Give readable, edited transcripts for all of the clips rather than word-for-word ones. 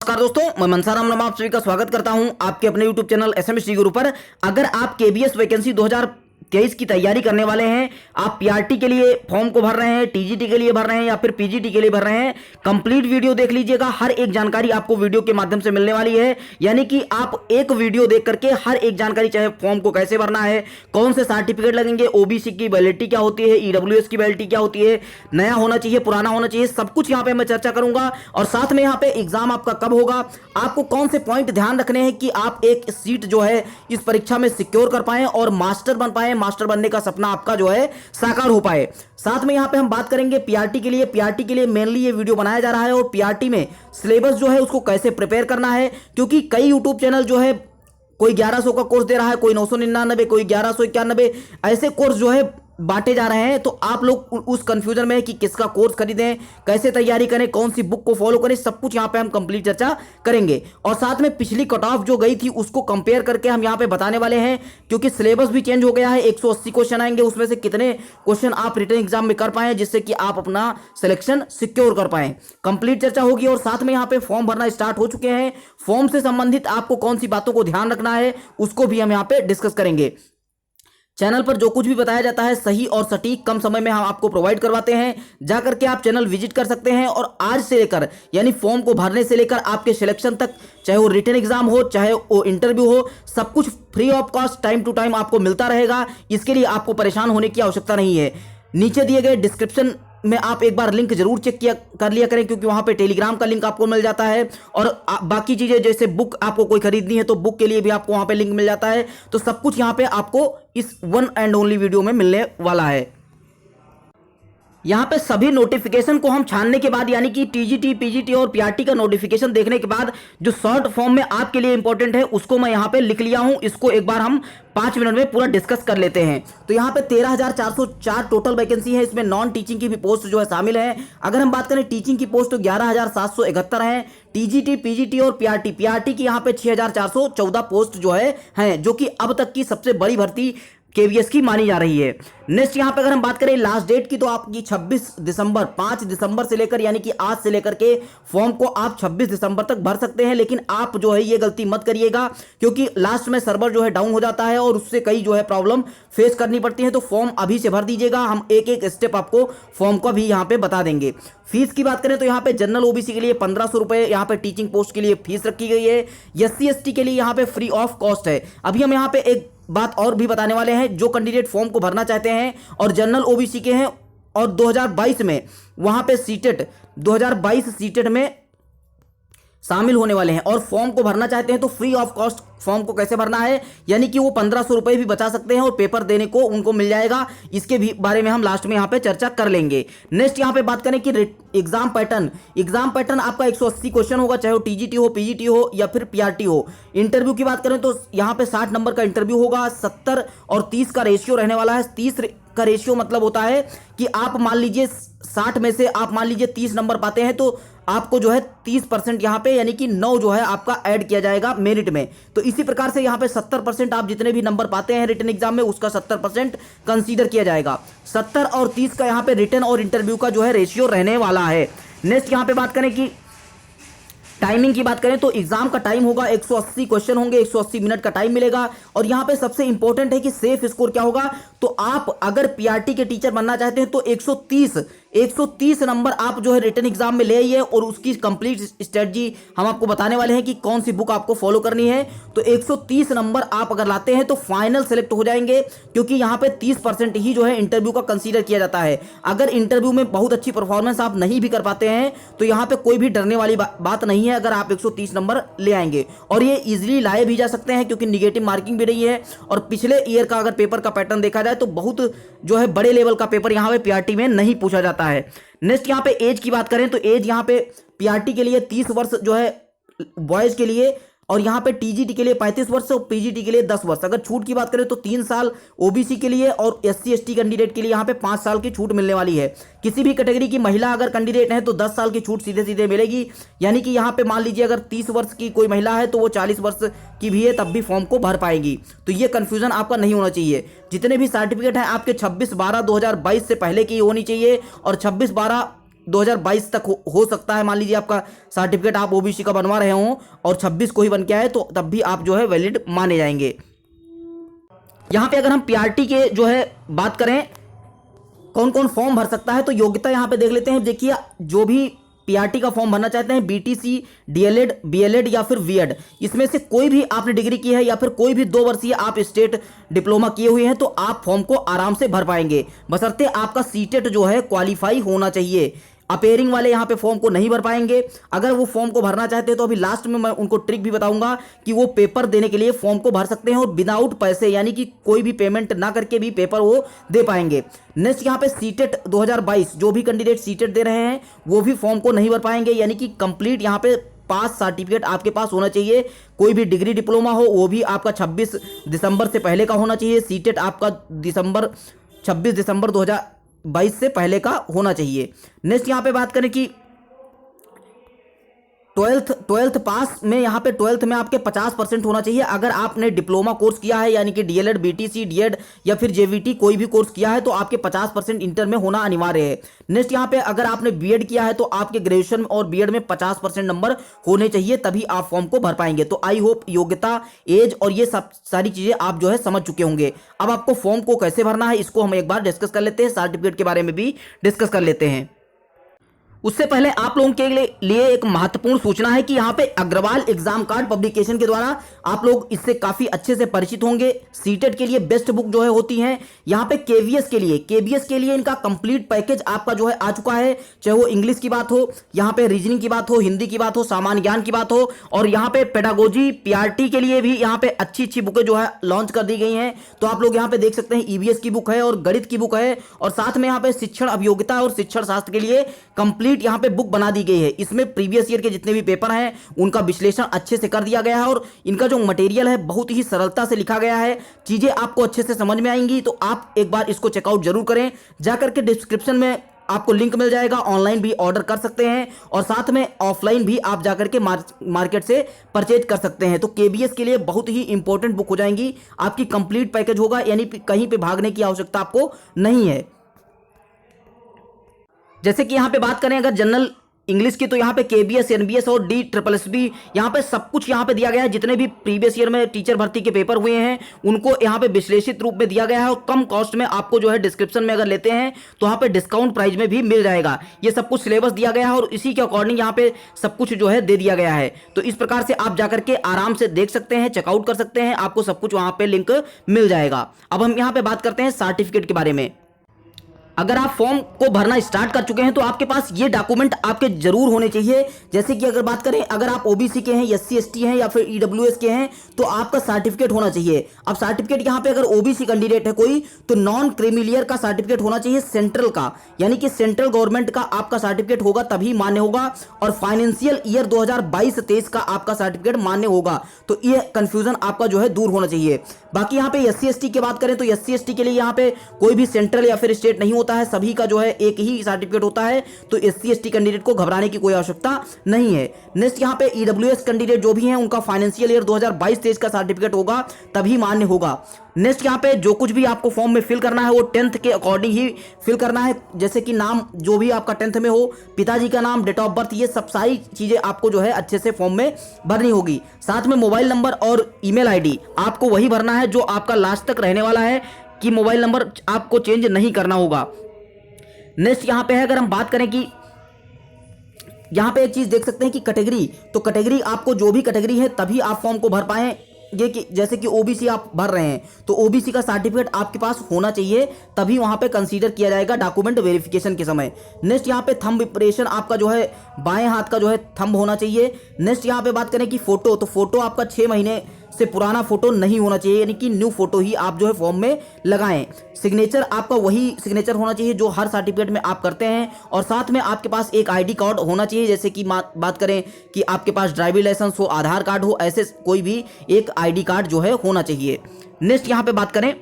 नमस्कार दोस्तों, मैं मनसाराम राम आप सभी का स्वागत करता हूं आपके अपने YouTube चैनल एसएमएसटी गुरु पर। अगर आप केबीएस वैकेंसी 2023 की तैयारी करने वाले हैं, आप पीआरटी के लिए फॉर्म को भर रहे हैं, टीजीटी के लिए भर रहे हैं या फिर पीजीटी के लिए भर रहे हैं, कंप्लीट वीडियो देख लीजिएगा। हर एक जानकारी आपको वीडियो के माध्यम से मिलने वाली है, यानी कि आप एक वीडियो देख करके हर एक जानकारी, चाहे फॉर्म को कैसे भरना है, कौन से सर्टिफिकेट लगेंगे, ओबीसी की वैलिडिटी क्या होती है, ईडब्ल्यूएस की वैलिडिटी क्या होती है, नया होना चाहिए, पुराना होना चाहिए, सब कुछ यहाँ पे मैं चर्चा करूंगा। और साथ में यहाँ पे एग्जाम आपका कब होगा, आपको कौन से पॉइंट ध्यान रखने हैं कि आप एक सीट जो है इस परीक्षा में सिक्योर कर पाए और मास्टर बन पाए, मास्टर बनने का सपना आपका जो है साकार हो पाए। साथ में यहाँ पे हम बात करेंगे पीआरटी के लिए। पीआरटी के लिए मेनली ये वीडियो बनाया जा रहा है और पीआरटी में सिलेबस जो है उसको कैसे प्रिपेयर करना है, क्योंकि कई यूट्यूब चैनल जो है कोई 1100 का कोर्स दे रहा है, कोई 999, कोई 1191, ऐसे कोर्स जो है बांटे जा रहे हैं। तो आप लोग उस कंफ्यूजन में है कि किसका कोर्स खरीदें, कैसे तैयारी करें, कौन सी बुक को फॉलो करें, सब कुछ यहाँ पे हम कंप्लीट चर्चा करेंगे। और साथ में पिछली कट ऑफ जो गई थी उसको कंपेयर करके हम यहाँ पे बताने वाले हैं, क्योंकि सिलेबस भी चेंज हो गया है। 180 क्वेश्चन आएंगे, उसमें से कितने क्वेश्चन आप रिटन एग्जाम में कर पाए जिससे कि आप अपना सिलेक्शन सिक्योर कर पाए, कंप्लीट चर्चा होगी। और साथ में यहाँ पे फॉर्म भरना स्टार्ट हो चुके हैं, फॉर्म से संबंधित आपको कौन सी बातों को ध्यान रखना है उसको भी हम यहाँ पे डिस्कस करेंगे। चैनल पर जो कुछ भी बताया जाता है सही और सटीक कम समय में हम आपको प्रोवाइड करवाते हैं। जाकर के आप चैनल विजिट कर सकते हैं और आज से लेकर, यानी फॉर्म को भरने से लेकर आपके सिलेक्शन तक, चाहे वो रिटन एग्जाम हो, चाहे वो इंटरव्यू हो, सब कुछ free of cost time to time आपको मिलता रहेगा। इसके लिए आपको परेशान होने की आवश्यकता नहीं है। नीचे दिए गए डिस्क्रिप्शन में आप एक बार लिंक जरूर चेक कर लिया करें, क्योंकि वहां पे टेलीग्राम का लिंक आपको मिल जाता है। और बाकी चीजें जैसे बुक आपको कोई खरीदनी है तो बुक के लिए भी आपको वहां पे लिंक मिल जाता है। तो सब कुछ यहां पे आपको इस वन एंड ओनली वीडियो में मिलने वाला है। यहाँ पे सभी नोटिफिकेशन को हम छानने के बाद, यानी कि टीजीटी, पीजीटी और पीआरटी का नोटिफिकेशन देखने के बाद जो शॉर्ट फॉर्म में आपके लिए इंपॉर्टेंट है उसको मैं यहाँ पे लिख लिया हूँ। इसको एक बार हम 5 मिनट में पूरा डिस्कस कर लेते हैं। तो यहाँ पे 13,404 टोटल वैकेंसी है, इसमें नॉन टीचिंग की भी पोस्ट जो है शामिल है। अगर हम बात करें टीचिंग की पोस्ट तो 11,771 है। टीजीटी, पीजीटी और पीआरटी की यहाँ पे 6,414 पोस्ट जो है जो कि अब तक की सबसे बड़ी भर्ती केवीएस की मानी जा रही है। नेक्स्ट यहाँ पे अगर हम बात करें लास्ट डेट की तो आपकी 26 दिसंबर, 5 दिसंबर से लेकर, यानी कि आज से लेकर के फॉर्म को आप 26 दिसंबर तक भर सकते हैं। लेकिन आप जो है ये गलती मत करिएगा, क्योंकि लास्ट में सर्वर जो है डाउन हो जाता है और उससे कई जो है प्रॉब्लम फेस करनी पड़ती है। तो फॉर्म अभी से भर दीजिएगा, हम एक एक स्टेप आपको फॉर्म का भी यहाँ पे बता देंगे। फीस की बात करें तो यहाँ पे जनरल ओबीसी के लिए 1500 रुपए यहाँ पे टीचिंग पोस्ट के लिए फीस रखी गई है। एससी एसटी के लिए यहाँ पे फ्री ऑफ कॉस्ट है। अभी हम यहाँ पे एक बात और भी बताने वाले हैं, जो कैंडिडेट फॉर्म को भरना चाहते हैं और जनरल ओबीसी के हैं और 2022 में वहां पे सीटेट 2022 सीटेट में शामिल होने वाले हैं और फॉर्म को भरना चाहते हैं तो फ्री ऑफ कॉस्ट फॉर्म को कैसे भरना है, यानी कि वो 1500 रुपए भी बचा सकते हैं और पेपर देने को उनको मिल जाएगा। इसके भी बारे में हम लास्ट में यहाँ पे चर्चा कर लेंगे। नेक्स्ट यहाँ पे बात करें कि एग्जाम पैटर्न आपका 180 क्वेश्चन होगा, चाहे वो टीजीटी हो, पीजीटी हो या फिर पीआरटी हो। इंटरव्यू की बात करें तो यहाँ पे 60 नंबर का इंटरव्यू होगा, 70 और 30 का रेशियो रहने वाला है। 30 का रेशियो मतलब होता है कि आप मान लीजिए 60 में से आप मान लीजिए 30 नंबर पाते हैं तो आपको जो है 30% यहाँ पे, यानी कि 9 जो है आपका ऐड किया जाएगा मेरिट में। तो इसी प्रकार से यहाँ पे 70% आप जितने भी नंबर पाते हैं रिटन एग्जाम में उसका 70% कंसीडर किया जाएगा। 70 और 30 का यहाँ पे रिटन और इंटरव्यू का जो है रेशियो रहने वाला है। नेक्स्ट यहाँ पे बात करें कि टाइमिंग की बात करें तो एग्जाम का टाइम होगा 180 क्वेश्चन होंगे, 180 मिनट का टाइम मिलेगा। और यहां पे सबसे इंपॉर्टेंट है कि सेफ स्कोर क्या होगा, तो आप अगर पीआरटी के टीचर बनना चाहते हैं तो 130 नंबर आप जो है रिटन एग्जाम में ले आइए और उसकी कंप्लीट स्ट्रेटजी हम आपको बताने वाले हैं कि कौन सी बुक आपको फॉलो करनी है। तो 130 नंबर आप अगर लाते हैं तो फाइनल सेलेक्ट हो जाएंगे, क्योंकि यहाँ पे 30% ही जो है इंटरव्यू का कंसीडर किया जाता है। अगर इंटरव्यू में बहुत अच्छी परफॉर्मेंस आप नहीं भी कर पाते हैं तो यहाँ पे कोई भी डरने वाली बात नहीं है अगर आप 130 नंबर ले आएंगे। और ये इजीली लाए भी जा सकते हैं, क्योंकि निगेटिव मार्किंग भी रही है। और पिछले ईयर का अगर पेपर का पैटर्न देखा जाए तो बहुत जो है बड़े लेवल का पेपर यहाँ पे पीआरटी में नहीं पूछा जाता है। नेक्स्ट यहाँ पे एज की बात करें तो एज यहाँ पे पीआरटी के लिए 30 वर्ष जो है बॉयज के लिए, और यहाँ पे टीजीटी के लिए 35 वर्ष और पीजीटी के लिए 10 वर्ष। अगर छूट की बात करें तो 3 साल ओबीसी के लिए और एससी एसटी कैंडिडेट के लिए यहाँ पे 5 साल की छूट मिलने वाली है। किसी भी कैटेगरी की महिला अगर कैंडिडेट है तो 10 साल की छूट सीधे सीधे मिलेगी, यानी कि यहाँ पे मान लीजिए अगर 30 वर्ष की कोई महिला है तो वो 40 वर्ष की भी है तब भी फॉर्म को भर पाएगी। तो ये कंफ्यूजन आपका नहीं होना चाहिए। जितने भी सर्टिफिकेट हैं आपके 26/12/2022 से पहले की होनी चाहिए और 26/12 2022 तक हो सकता है। मान लीजिए आपका सर्टिफिकेट आप ओबीसी का बनवा रहे हो और 26 को ही बन के आए तो तब भी आप जो है वैलिड माने जाएंगे। यहाँ पे अगर हम पीआरटी के जो है बात करें कौन कौन फॉर्म भर सकता है, तो योग्यता यहाँ पे देख लेते हैं। देखिए, जो भी पीआरटी का फॉर्म भरना चाहते हैं, बीटीसी, डीएलएड, बीएलएड या फिर बीएड, इसमें से कोई भी आपने डिग्री की है या फिर कोई भी 2 वर्षीय आप स्टेट डिप्लोमा किए हुए हैं तो आप फॉर्म को आराम से भर पाएंगे, बशर्ते आपका सीटेट जो है क्वालिफाई होना चाहिए। अपेयरिंग वाले यहाँ पे फॉर्म को नहीं भर पाएंगे। अगर वो फॉर्म को भरना चाहते हैं तो अभी लास्ट में मैं उनको ट्रिक भी बताऊंगा कि वो पेपर देने के लिए फॉर्म को भर सकते हैं और विदाउट पैसे, यानी कि कोई भी पेमेंट ना करके भी पेपर वो दे पाएंगे। नेक्स्ट यहाँ पे सीटेट 2022 जो भी कैंडिडेट सीटेट दे रहे हैं वो भी फॉर्म को नहीं भर पाएंगे, यानी कि कंप्लीट यहाँ पे पास सर्टिफिकेट आपके पास होना चाहिए। कोई भी डिग्री डिप्लोमा हो वो भी आपका 26 दिसंबर से पहले का होना चाहिए। सीटेट आपका 26 दिसंबर 2022 से पहले का होना चाहिए। नेक्स्ट यहाँ पे बात करें कि ट्वेल्थ पास में, यहाँ पे 12th में आपके 50% होना चाहिए। अगर आपने डिप्लोमा कोर्स किया है यानी कि डीएलएड, बीटीसी, डीएड या फिर जेवीटी कोई भी कोर्स किया है तो आपके 50% इंटर में होना अनिवार्य है। नेक्स्ट यहाँ पे अगर आपने बीएड किया है तो आपके ग्रेजुएशन और बीएड में 50% नंबर होने चाहिए, तभी आप फॉर्म को भर पाएंगे। तो आई होप योग्यता, एज और ये सब सारी चीजें आप जो है समझ चुके होंगे। अब आपको फॉर्म को कैसे भरना है इसको हम एक बार डिस्कस कर लेते हैं, सर्टिफिकेट के बारे में भी डिस्कस कर लेते हैं। उससे पहले आप लोगों के लिए एक महत्वपूर्ण सूचना है कि यहाँ पे अग्रवाल एग्जाम कार्ड पब्लिकेशन के द्वारा आप लोग इससे काफी अच्छे से परिचित होंगे। सीटेट के लिए बेस्ट बुक जो है होती है। यहाँ पे केवीएस के लिए इनका कंप्लीट पैकेज आपका जो है आ चुका है, चाहे वो इंग्लिश की बात हो, यहाँ पे रीजनिंग की बात हो, हिंदी की बात हो, सामान्य ज्ञान की बात हो, और यहाँ पे पेडागोजी पीआरटी के लिए भी यहाँ पे अच्छी बुकें जो है लॉन्च कर दी गई हैं। तो आप लोग यहाँ पे देख सकते हैं ईवीएस की बुक है और गणित की बुक है, और साथ में यहाँ पे शिक्षण अभियोगिता और शिक्षण शास्त्र के लिए कंप्लीट यहाँ पे बुक बना दी गई है। इसमें प्रीवियस ईयर के जितने भी पेपर हैं उनका विश्लेषण अच्छे से कर दिया गया है और इनका जो मटेरियल है बहुत ही सरलता से लिखा गया है। चीजें आपको अच्छे से समझ में आएंगी, तो आप एक बार इसको चेकआउट जरूर करें। जाकर के डिस्क्रिप्शन में आपको लिंक मिल जाएगा, ऑनलाइन भी ऑर्डर कर सकते हैं और साथ में ऑफलाइन भी आप जाकर के मार्केट से परचेज कर सकते हैं। तो केबीएस के लिए बहुत ही इंपॉर्टेंट बुक हो जाएंगी, आपकी कंप्लीट पैकेज होगा, यानी कहीं पे भागने की आवश्यकता आपको नहीं है। जैसे कि यहाँ पे बात करें अगर जनरल इंग्लिश की, तो यहाँ पे केबीएस, एनबीएस और DSSB यहाँ पे सब कुछ यहाँ पे दिया गया है। जितने भी प्रीवियस ईयर में टीचर भर्ती के पेपर हुए हैं उनको यहाँ पे विश्लेषित रूप में दिया गया है और कम कॉस्ट में आपको जो है डिस्क्रिप्शन में अगर लेते हैं तो यहाँ पे डिस्काउंट प्राइस में भी मिल जाएगा। ये सब कुछ सिलेबस दिया गया है और इसी के अकॉर्डिंग यहाँ पे सब कुछ जो है दे दिया गया है। तो इस प्रकार से आप जाकर के आराम से देख सकते हैं, चेकआउट कर सकते हैं, आपको सब कुछ वहाँ पे लिंक मिल जाएगा। अब हम यहाँ पे बात करते हैं सर्टिफिकेट के बारे में। अगर आप फॉर्म को भरना स्टार्ट कर चुके हैं तो आपके पास ये डॉक्यूमेंट आपके जरूर होने चाहिए। जैसे कि अगर बात करें, अगर आप ओबीसी के हैं, SC ST हैं या फिर ईडब्ल्यूएस के हैं तो आपका सर्टिफिकेट होना चाहिए। अब सर्टिफिकेट यहाँ पे अगर ओबीसी कैंडिडेट है कोई तो नॉन क्रीमिलियर का सर्टिफिकेट होना चाहिए, सेंट्रल का, यानी कि सेंट्रल गवर्नमेंट का आपका सर्टिफिकेट होगा तभी मान्य होगा, और फाइनेंशियल ईयर 2022-23 का आपका सर्टिफिकेट मान्य होगा। तो ये कंफ्यूजन आपका जो है दूर होना चाहिए। बाकी यहाँ पे SC ST की बात करें तो SC ST के लिए यहाँ पे कोई भी सेंट्रल या फिर स्टेट नहीं होता है, सभी का जो है एक ही सर्टिफिकेट होता है। तो SC ST कैंडिडेट को घबराने की कोई आवश्यकता नहीं है। नेक्स्ट यहाँ पे ईडब्ल्यूएस कैंडिडेट जो भी हैं उनका फाइनेंशियल ईयर 2022-23 का सर्टिफिकेट होगा तभी मान्य होगा। नेक्स्ट यहाँ पे जो कुछ भी आपको फॉर्म में फिल करना है वो 10th के अकॉर्डिंग ही फिल करना है। जैसे कि नाम जो भी आपका 10th में हो, पिताजी का नाम, डेट ऑफ बर्थ, ये सब सारी चीजें आपको जो है अच्छे से फॉर्म में भरनी होगी। साथ में मोबाइल नंबर और ईमेल आईडी आपको वही भरना है जो आपका लास्ट तक रहने वाला है, कि मोबाइल नंबर आपको चेंज नहीं करना होगा। नेक्स्ट यहाँ पे है, अगर हम बात करें कि यहाँ पे एक चीज देख सकते हैं कि कैटेगरी, तो कैटेगरी आपको जो भी कैटेगरी है तभी आप फॉर्म को भर पाए। ये कि जैसे कि ओबीसी आप भर रहे हैं तो ओबीसी का सर्टिफिकेट आपके पास होना चाहिए, तभी वहां पे कंसीडर किया जाएगा डॉक्यूमेंट वेरिफिकेशन के समय। नेक्स्ट यहाँ पे थंब इंप्रेशन आपका जो है बाएं हाथ का जो है थंब होना चाहिए। नेक्स्ट यहाँ पे बात करें कि फोटो, तो फोटो आपका 6 महीने से पुराना फोटो नहीं होना चाहिए, यानी कि न्यू फोटो ही आप जो है फॉर्म में लगाएं। सिग्नेचर आपका वही सिग्नेचर होना चाहिए जो हर सर्टिफिकेट में आप करते हैं, और साथ में आपके पास एक आईडी कार्ड होना चाहिए। जैसे कि बात करें कि आपके पास ड्राइविंग लाइसेंस हो, आधार कार्ड हो, ऐसे कोई भी एक आईडी कार्ड जो है होना चाहिए। नेक्स्ट यहाँ पे बात करें,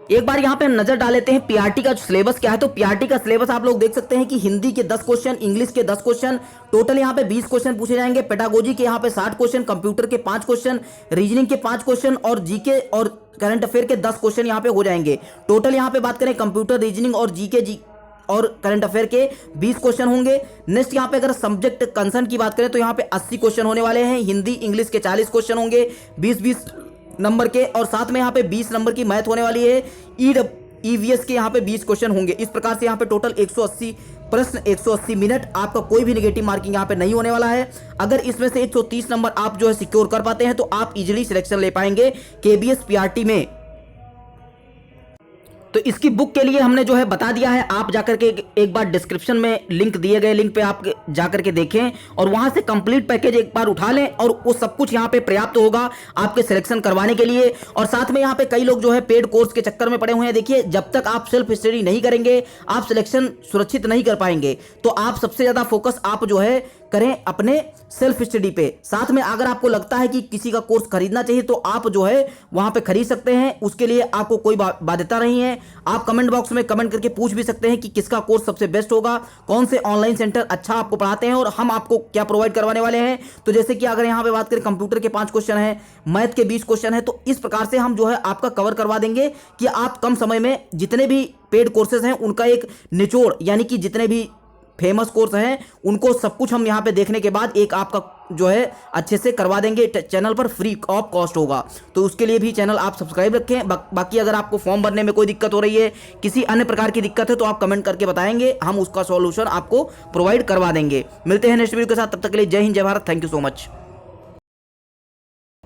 एक बार यहाँ पे नजर डाल लेते हैं पीआरटी का सिलेबस क्या है। तो पीआरटी का सिलेबस आप लोग देख सकते हैं कि हिंदी के 10 क्वेश्चन, इंग्लिश के 10 क्वेश्चन, टोटल यहाँ पे 20 क्वेश्चन पूछे जाएंगे। पेडागोजी के यहाँ पे 60 क्वेश्चन, कंप्यूटर के 5 क्वेश्चन, रीजनिंग के 5 क्वेश्चन और जीके और करंट अफेयर के 10 क्वेश्चन यहाँ पे हो जाएंगे। टोटल यहाँ पे बात करें कंप्यूटर, रीजनिंग और जीके और करंट अफेयर के 20 क्वेश्चन होंगे। नेक्स्ट यहाँ पे अगर सब्जेक्ट कंसर्न की बात करें तो यहाँ पे 80 क्वेश्चन होने वाले हैं। हिंदी इंग्लिश के 40 क्वेश्चन होंगे 20-20 नंबर के, और साथ में यहाँ पे 20 नंबर की मैथ होने वाली है। ईवीएस के यहाँ पे 20 क्वेश्चन होंगे। इस प्रकार से यहाँ पे टोटल 180 प्रश्न, 180 मिनट, आपका कोई भी नेगेटिव मार्किंग यहाँ पे नहीं होने वाला है। अगर इसमें से 130 नंबर आप जो है सिक्योर कर पाते हैं तो आप इजीली सिलेक्शन ले पाएंगे केबीएस पीआरटी में। तो इसकी बुक के लिए हमने जो है बता दिया है, आप जाकर के एक बार डिस्क्रिप्शन में लिंक दिए गए लिंक पे आप जाकर के देखें और वहां से कंप्लीट पैकेज एक बार उठा लें, और वो सब कुछ यहाँ पे पर्याप्त होगा आपके सिलेक्शन करवाने के लिए। और साथ में यहाँ पे कई लोग जो है पेड कोर्स के चक्कर में पड़े हुए हैं। देखिए, जब तक आप सेल्फ स्टडी नहीं करेंगे आप सिलेक्शन सुरक्षित नहीं कर पाएंगे। तो आप सबसे ज्यादा फोकस आप जो है करें अपने सेल्फ स्टडी पे। साथ में अगर आपको लगता है कि किसी का कोर्स खरीदना चाहिए तो आप जो है वहां पे खरीद सकते हैं, उसके लिए आपको कोई बाध्यता नहीं है। आप कमेंट बॉक्स में कमेंट करके पूछ भी सकते हैं कि किसका कोर्स सबसे बेस्ट होगा, कौन से ऑनलाइन सेंटर अच्छा आपको पढ़ाते हैं और हम आपको क्या प्रोवाइड करवाने वाले हैं। तो जैसे कि अगर यहाँ पे बात करें कंप्यूटर के 5 क्वेश्चन है, मैथ के 20 क्वेश्चन है, तो इस प्रकार से हम जो है आपका कवर करवा देंगे कि आप कम समय में जितने भी पेड कोर्सेज हैं उनका एक निचोड़, यानी कि जितने भी फेमस कोर्स हैं उनको सब कुछ हम यहाँ पे देखने के बाद एक आपका जो है अच्छे से करवा देंगे। चैनल पर फ्री ऑफ कॉस्ट होगा, तो उसके लिए भी चैनल आप सब्सक्राइब रखें। बाकी अगर आपको फॉर्म भरने में कोई दिक्कत हो रही है, किसी अन्य प्रकार की दिक्कत है, तो आप कमेंट करके बताएंगे, हम उसका सॉल्यूशन आपको प्रोवाइड करवा देंगे। मिलते हैं नेक्स्ट वीडियो के साथ, तब तक के लिए जय हिंद जय Bharat. Thank you so much.